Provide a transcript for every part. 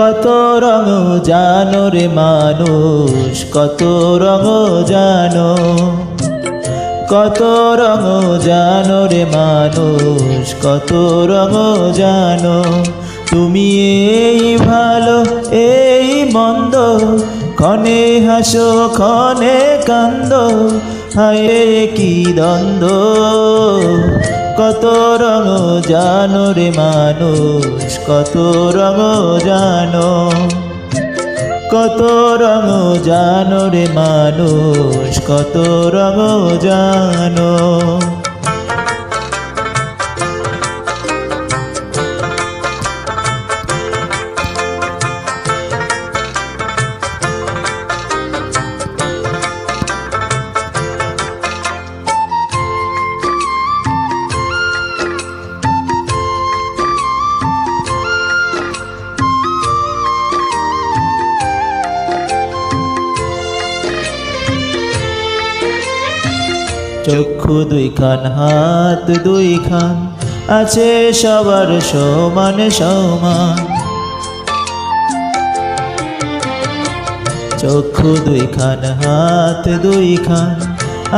কত রঙ জানো রে মানুষ, কত রঙ জানো, কত রঙ জানো রে মানুষ, কত রঙ জানো। তুমি এই ভালো এই মন্দ, ক্ষণে হাসো ক্ষণে কান্দ, হায় কি দ্বন্দ্ব। কত রঙ জানো রে মানুষ, কত রঙ জানো, কত রঙ জানো রে মানুষ, কত রঙ জানো। চক্ষু দুইখান হাত দুইখান আছে সবার সমান সমান, চক্ষু দুইখান হাত দুইখান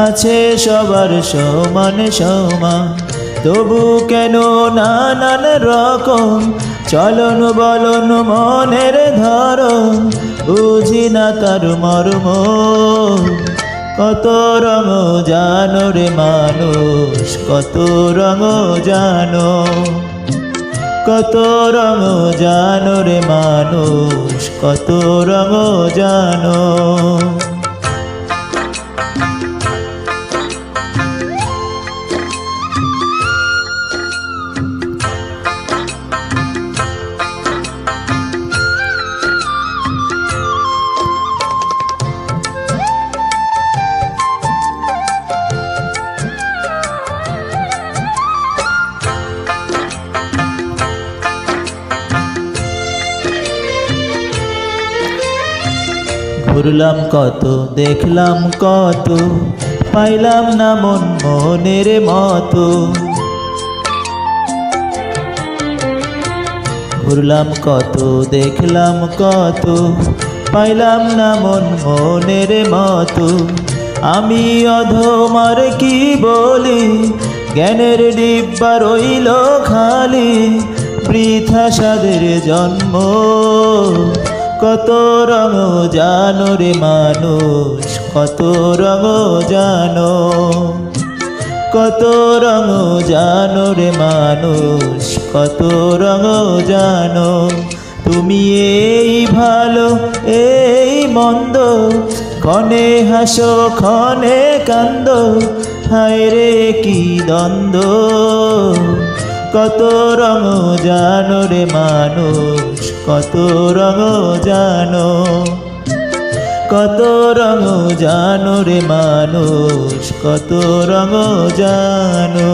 আছে সবার সমান সমান। তবু কেন নানান রকম চলন বলন মনের ধরন, বুঝি না তার মর্ম। কত রঙ জানো রে মানুষ, কত রঙ জানো, কত রঙ জানো রে মানুষ, কত রঙ জানো। ঘুরলাম কত দেখলাম কত, পাইলাম না মন মনের মতো। ঘুরলাম কত দেখলাম কত, পাইলাম না মন মনের মতো। আমি অধম আর কি বলি, জ্ঞানের ডিব্বা রইল খালি, বৃথা সাদের জন্ম। কত রঙ জানো রে মানুষ, কত রঙ জানো, কত রঙ জানো রে মানুষ, কত রঙ জানো। তুমি এই ভালো এই মন্দ, ক্ষণে হাসো ক্ষণে কান্দ, হায় রে কি দ্বন্দ্ব। কত রঙ জানো রে মানুষ, কত রঙ জানো, কত রঙ জানো রে মানুষ, কত রঙ জানো।